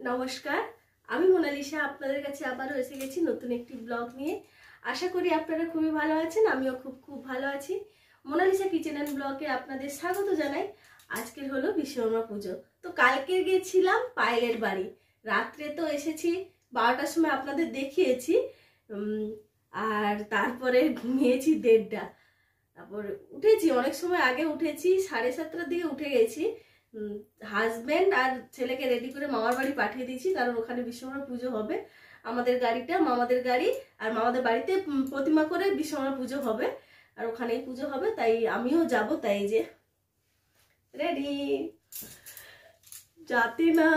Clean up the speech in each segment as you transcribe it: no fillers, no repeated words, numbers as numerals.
নমস্কার, আমি মোনালিসা আপনাদের কাছে আবারও এসে গেছি নতুন একটি ব্লগ নিয়ে। আশা করি আপনারা খুবই ভালো আছেন, আমিও খুব ভালো আছি। মোনালিসা কিচেন অ্যান্ড ব্লগে আপনাদের স্বাগত জানাই। আজকের হলো বিশ্বকর্মা পুজো। তো কালকে গিয়েছিলাম পায়েলের বাড়ি, রাত্রে তো এসেছি 12টার সময় আপনাদের দেখিয়েছি, আর তারপরে ঘুমিয়েছি 1:30। তারপর উঠেছি অনেক সময় আগে, উঠেছি 7:30টার দিকে উঠে গেছি। হাজব্যান্ড আর ছেলেকে রেডি করে মামার বাড়ি পাঠিয়ে দিয়েছি, কারণ ওখানে বিশ্বকর্মা পুজো হবে। আমাদের গাড়িটা মামাদের গাড়ি, আর মামাদের বাড়িতে প্রতিমা করে বিশ্বকর্মা পুজো হবে, আর ওখানেই পুজো হবে, তাই আমিও যাব। তাই যে রেডি, যাতে না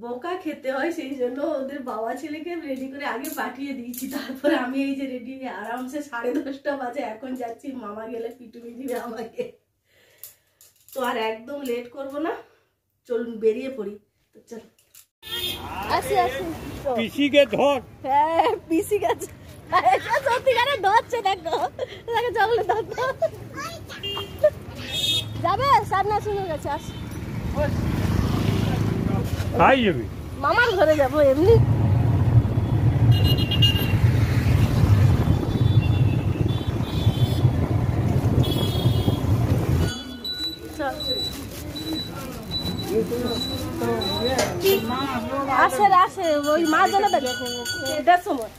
বোকা খেতে হয় সেই জন্য ওদের বাবা ছেলেকে রেডি করে আগে পাঠিয়ে দিয়েছি। তারপরে আমি এই যে রেডি হয়ে আরামসে 10:30 বাজে এখন যাচ্ছি। মামা গেলে পিটুনি দিবে আমাকে, তো আর একদম লেট করব না, চলুন বেরিয়ে পড়ি। তো চল আসি আসি, পিসিকে ধর। হ্যাঁ পিসি গেছে, সত্যিকারে ধরছে, দেখো দেখো চকলেট ধরতো যাবে। সামনে শুনে গেছে, আস খাই যাবি মামার ঘরে যাবো এমনি। আসে আসে ওই মা জানা দেখো এটার সময়।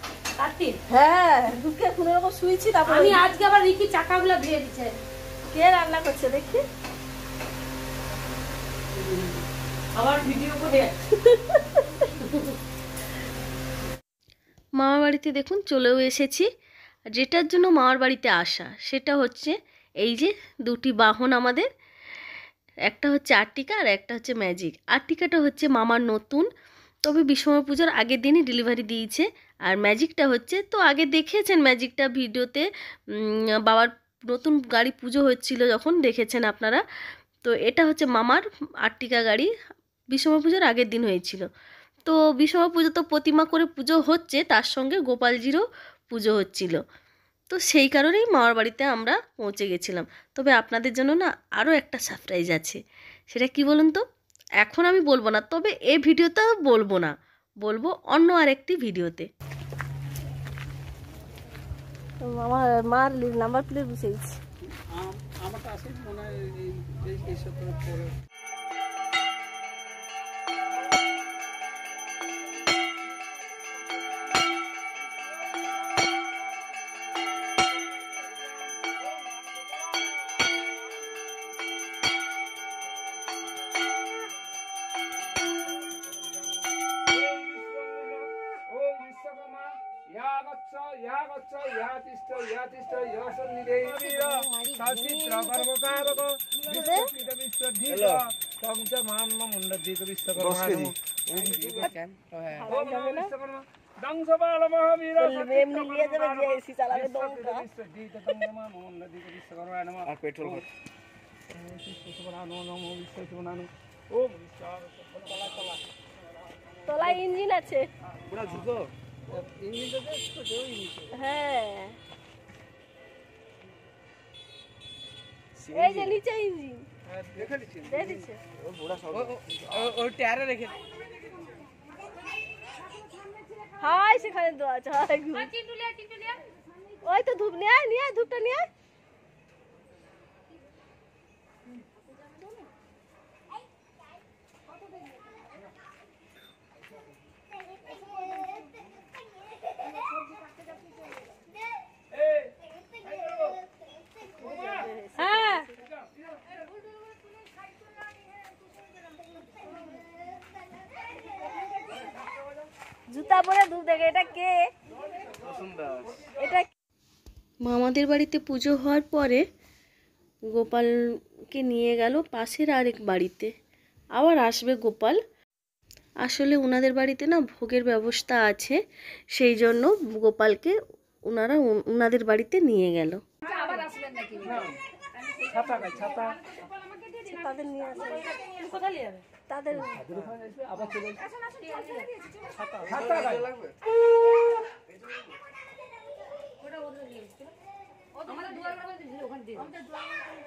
হ্যাঁ ঢুকে কোনো রকম শুয়েছি, তারপর আমি আজকে আবার রিকি চাকাগুলো ধুয়ে দিচ্ছে। কে রান্না করছে দেখি, আবার ভিডিও করে মামার বাড়িতে দেখুন চলেও এসেছি। যেটার জন্য মামার বাড়িতে আসা সেটা হচ্ছে এই যে দুটি বাহন আমাদের, একটা হচ্ছে আর্টিকা আর একটা হচ্ছে ম্যাজিক। আর্টিকাটা হচ্ছে মামার নতুন, তবে বিশ্বকর্মা পুজোর আগের দিনই ডেলিভারি দিয়েছে। আর ম্যাজিকটা হচ্ছে, তো আগে দেখেছেন ম্যাজিকটা ভিডিওতে, বাবার নতুন গাড়ি পুজো হচ্ছিল যখন দেখেছেন আপনারা। তো এটা হচ্ছে মামার আর্টিকা গাড়ি, বিশ্বকর্মা পুজোর আগের দিন হয়েছিল। তো বিশ্বকর্মা পুজো তো প্রতিমা করে পুজো হচ্ছে, তার সঙ্গে গোপালজিরও পুজো হচ্ছিল, তো সেই কারণেই মামার বাড়িতে আমরা পৌঁছে গেছিলাম। তবে আপনাদের জন্য না আরও একটা সারপ্রাইজ আছে, সেটা কি বলুন তো, এখন আমি বলবো না, তবে এই ভিডিওতে বলবো না, বলবো অন্য আরেকটি ভিডিওতে। আমার মার নাম্বার প্লেট বসেছি, আমার কাছে মনে হয় এই সপ্তাহে পরে। তলায় ইঞ্জিন আছে, হ্যাঁ এই যে নিচে ইঞ্জিন দেখেছে হাই, সেখানে তো আছে ওই তো ধূপ নিয়ে নিয়ে ধূপটা নিয়ে জুতা পরে ধূপ দেখে। এটা কে? এটা মামাদের বাড়িতে পুজো হওয়ার পরে গোপালকে নিয়ে গেল পাশের আরেক বাড়িতে, আবার আসবে গোপাল। আসলে ওনাদের বাড়িতে না ভোগের ব্যবস্থা আছে, সেই জন্য গোপালকে ওনারা ওনাদের বাড়িতে নিয়ে গেল। তাদের নিয়ে আসবে, কোথায় নিয়ে যাবে তাদের আবার চলে ছাতা লাগবে। ওটা ওদের নিয়ে এসেছিল, আমাদের দুয়ার করে দিয়েছিল, ওখানে দিয়ে আমাদের দুয়ার করে।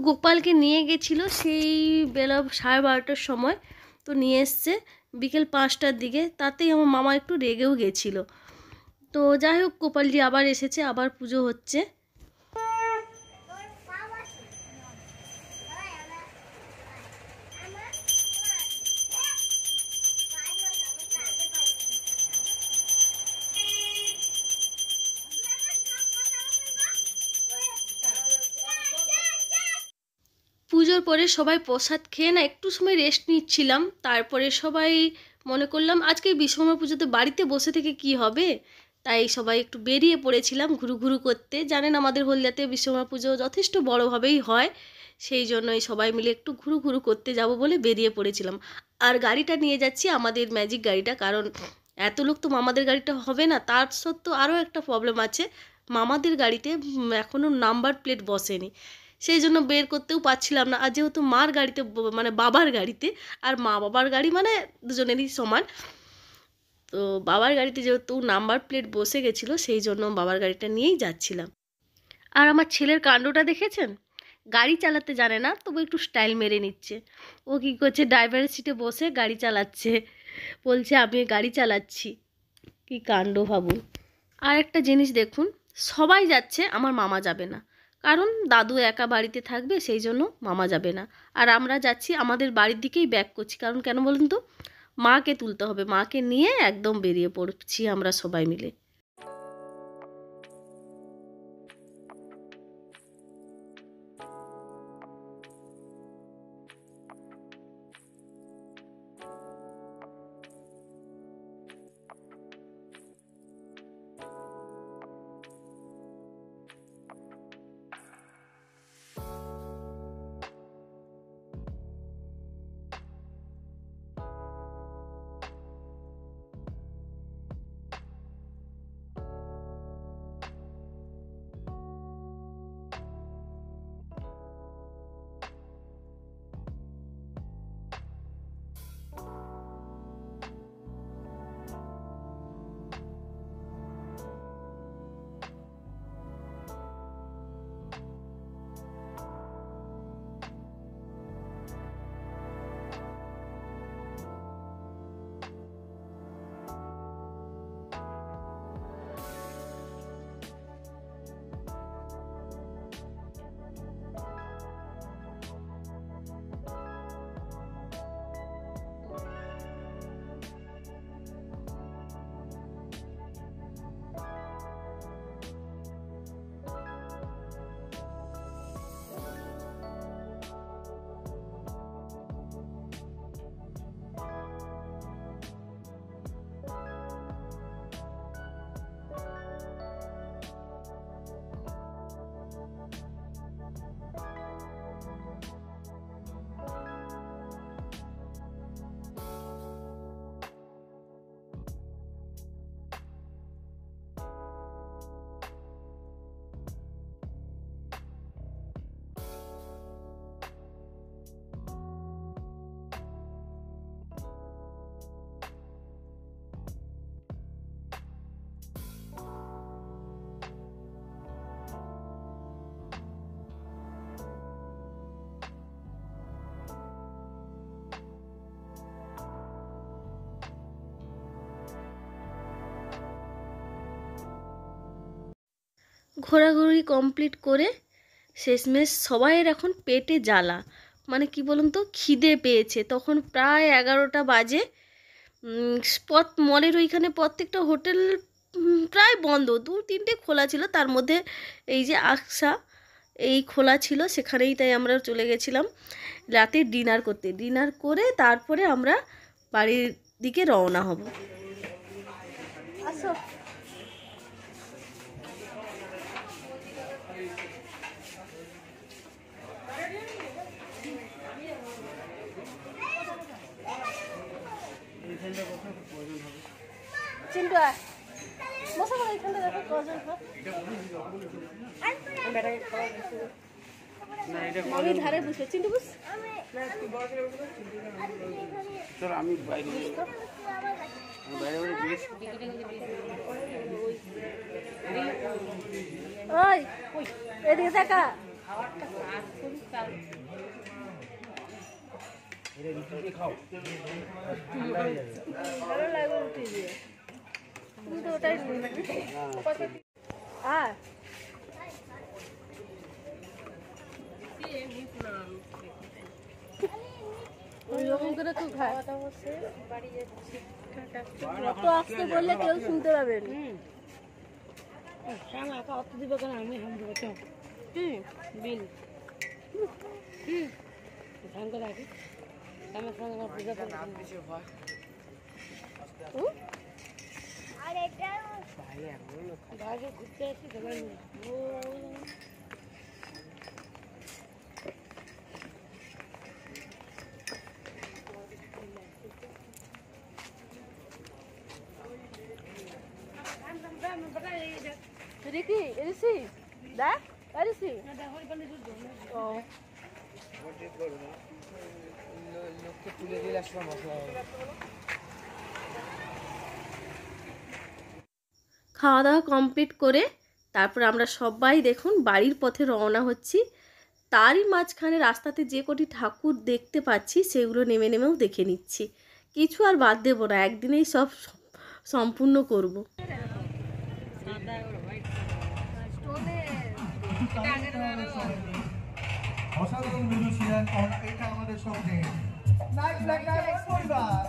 গোপালকে নিয়ে গেছিল সেই বেলা 12:30টার সময়, তো নিয়ে এসছে বিকেল 5টার দিকে। তাতেই আমার মামা একটু রেগেও গেছিলো। তো যাই হোক, গোপালজি আবার এসেছে, আবার পুজো হচ্ছে। পুজোর পরে সবাই প্রসাদ খেয়ে না একটু সময় রেস্ট নিচ্ছিলাম। তারপরে সবাই মনে করলাম আজকে বিশ্বকর্মা পুজোতে বাড়িতে বসে থেকে কি হবে, তাই সবাই একটু বেরিয়ে পড়েছিলাম ঘুরু ঘুরু করতে। জানেন আমাদের হলদিয়াতে বিশ্বকর্মা পুজো যথেষ্ট বড়োভাবেই হয়, সেই জন্যই সবাই মিলে একটু ঘুরু ঘুরু করতে যাব বলে বেরিয়ে পড়েছিলাম। আর গাড়িটা নিয়ে যাচ্ছি আমাদের ম্যাজিক গাড়িটা, কারণ এত লোক তো মামাদের গাড়িটা হবে না। তার সত্ত্বেও আরও একটা প্রবলেম আছে, মামাদের গাড়িতে এখনও নাম্বার প্লেট বসেনি, সেই জন্য বের করতেও পারছিলাম না। আর যেহেতু মার গাড়িতে মানে বাবার গাড়িতে, আর মা বাবার গাড়ি মানে দুজনেরই সমান, তো বাবার গাড়িতে যেহেতু নাম্বার প্লেট বসে গেছিলো, সেই জন্য বাবার গাড়িটা নিয়েই যাচ্ছিলাম। আর আমার ছেলের কাণ্ডটা দেখেছেন, গাড়ি চালাতে জানে না, তবু একটু স্টাইল মেরে নিচ্ছে। ও কী করছে, ড্রাইভারের সিটে বসে গাড়ি চালাচ্ছে, বলছে আমি গাড়ি চালাচ্ছি। কি কাণ্ড ভাবুন। আর একটা জিনিস দেখুন, সবাই যাচ্ছে, আমার মামা যাবে না, কারণ দাদু একা বাড়িতে থাকবে, সেই জন্য মামা যাবে না। আর আমরা যাচ্ছি আমাদের বাড়ির দিকেই ব্যাক করছি, কারণ কেন বলুন তো, মাকে তুলতে হবে, মাকে নিয়ে একদম বেরিয়ে পড়ছি আমরা সবাই মিলে। ঘোরাঘুরি কমপ্লিট করে শেষমেশ সবাইয়ের এখন পেটে জ্বালা, মানে কি বলুন তো, খিদে পেয়েছে। তখন প্রায় 11টা বাজে। মলের ওইখানে প্রত্যেকটা হোটেল প্রায় বন্ধ, 2-3টে খোলা ছিল, তার মধ্যে এই যে আকসা এই খোলা ছিল, সেখানেই তাই আমরা চলে গেছিলাম রাতে ডিনার করতে। ডিনার করে তারপরে আমরা বাড়ির দিকে রওনা হব। আসো। চিন্টু বসে বলে এখানটা দেখো কজন আমি ধারে বসে। চিন্টু বস, আমি বাইরে ওই এদিকে দেখা। খাবারটা কাজ করি তার ভালো লাগবে রুটি দিয়ে। তুমি তো ওটাই আর ওইরকম করে তো খায়। অত আসতে বললে কেউ শুনতে পাবে না। একা অত দিবে কেন, আমি হাম দেবো তো কি বিল ধান করে রাখি আমার সঙ্গে আমার পূজা করে বাইরে ঘুরতে আসি সবাই মিলে। রিকি এসি দেখ এসি ও লোককে তুলে দিলে আসলে মশলা হবে। খাওয়া দাওয়া কমপ্লিট করে তারপর আমরা সবাই দেখুন বাড়ির পথে রওনা হচ্ছি। তারই মাঝখানে রাস্তাতে যে কটি ঠাকুর দেখতে পাচ্ছি সেগুলো নেমে নেমেও দেখে নিচ্ছি। কিছু আর বাদ দেবো না, একদিনেই সব সম্পূর্ণ করব। অসাধারণ ভিডিও ছিলেন, এটা আমাদের সঙ্গে নাইট ব্ল্যাক ডায়মন্ড পরিবার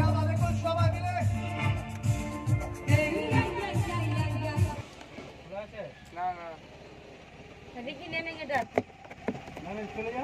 আমাদের সবাই মিলে না না দেখি নেমে গেটা চলে যা।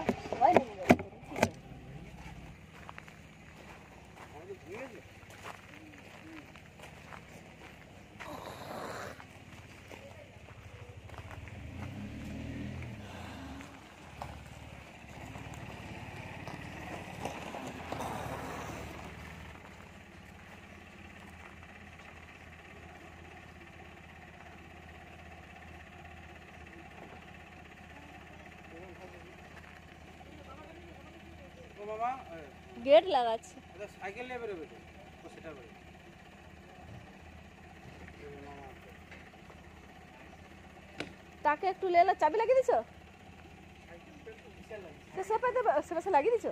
ও মামা গেট লাগাচ্ছে। সাইকেল নিয়ে বেরোবে তো, ও সেটা করে তাকে একটু লেলা চাবি লাগিয়ে দিছো? সে লাগিয়ে দিছো?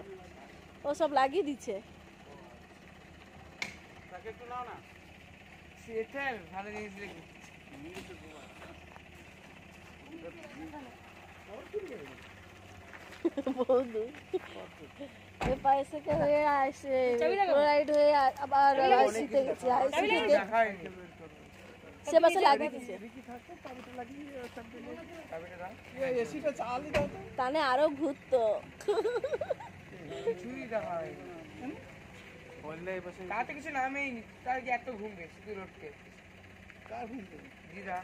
ও সব লাগিয়ে দিচ্ছে। তাকে একটু নাও না। সেটা ভালো জিনিস লেগে বৌদু এ পাশে কে হয়ে আসে রাইড হয়ে আবার আইসিতে গেছে। আইসিতে সে পাশে লাগিয়ে দিচ্ছে। এসিটা চালই দাও তো। তানে আরো ঘুরতো। কিছুই দেখা হয় বললে এই পাশে তাতে কিছু নামেই নি, তার কি এত ঘুমবে শুধু রোডকে কার ঘুমতে দিদা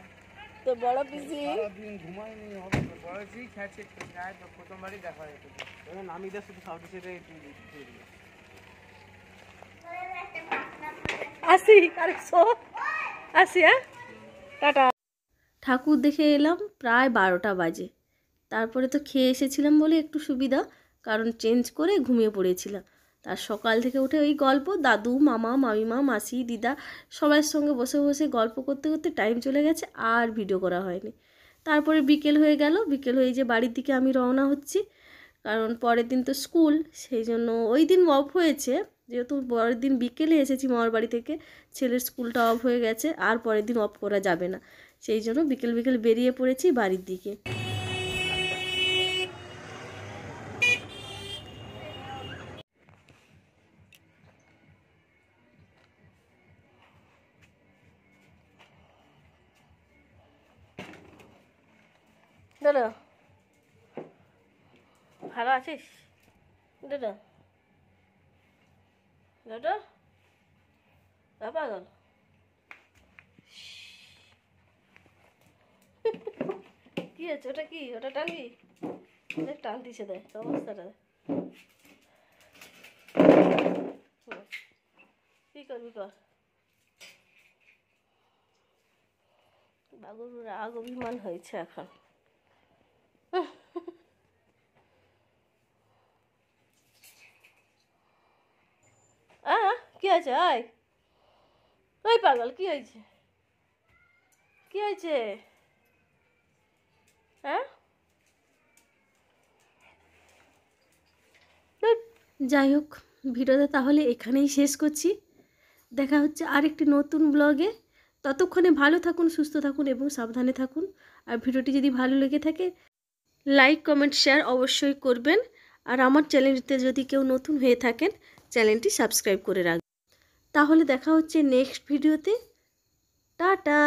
তো বড় পিসি সারাদিন ঘুমায়নি হবে। বড়জি খেয়েছে গায়ে তো প্রথমবারই দেখা হয় এটা। এখন আমি দেশ শুধু সাউথ সেটাই আসি আরে সো আসি হ্যাঁ টাটা। ঠাকুর দেখে এলাম প্রায় 12টা বাজে। তারপরে তো খেয়ে এসেছিলাম বলে একটু সুবিধা, কারণ চেঞ্জ করে ঘুমিয়ে পড়েছিলাম। তার সকাল থেকে উঠে ওই গল্প, দাদু মামা মামিমা মাসি দিদা সবার সঙ্গে বসে বসে গল্প করতে করতে টাইম চলে গেছে, আর ভিডিও করা হয়নি। তারপরে বিকেল হয়ে গেল, বিকেল হয়ে যে বাড়ির দিকে আমি রওনা হচ্ছি, কারণ পরের দিন তো স্কুল, সেই জন্য ওই দিন অফ হয়েছে। যেহেতু পরের দিন বিকেলে এসেছি মামার বাড়ি থেকে, ছেলের স্কুলটা অফ হয়ে গেছে, আর পরের দিন অফ করা যাবে না, সেই জন্য বিকেল বিকেল বেরিয়ে পড়েছি বাড়ির দিকে। দাদা ভালো আছিস? দাদা দাদা পাগল কি আছে ওটা? কি ওটা টানবি? টান দিছে দেয় অবস্থাটা কি করবি কর। বাবুর রাগ অভিমান হয়েছে এখন। কি আছে? আয় ওই পাগল কি হয়েছে? কি হয়েছে? হ্যাঁ যাই হোক, ভিডিওটা তাহলে এখানেই শেষ করছি। দেখা হচ্ছে আরেকটি নতুন ব্লগে। ততক্ষণে ভালো থাকুন, সুস্থ থাকুন এবং সাবধানে থাকুন। আর ভিডিওটি যদি ভালো লেগে থাকে লাইক, কমেন্ট, শেয়ার অবশ্যই করবেন। আর আমার চ্যানেলটিতে যদি কেউ নতুন হয়ে থাকেন চ্যানেলটি সাবস্ক্রাইব করে রাখবেন। তাহলে দেখা হচ্ছে নেক্সট ভিডিওতে। টাটা।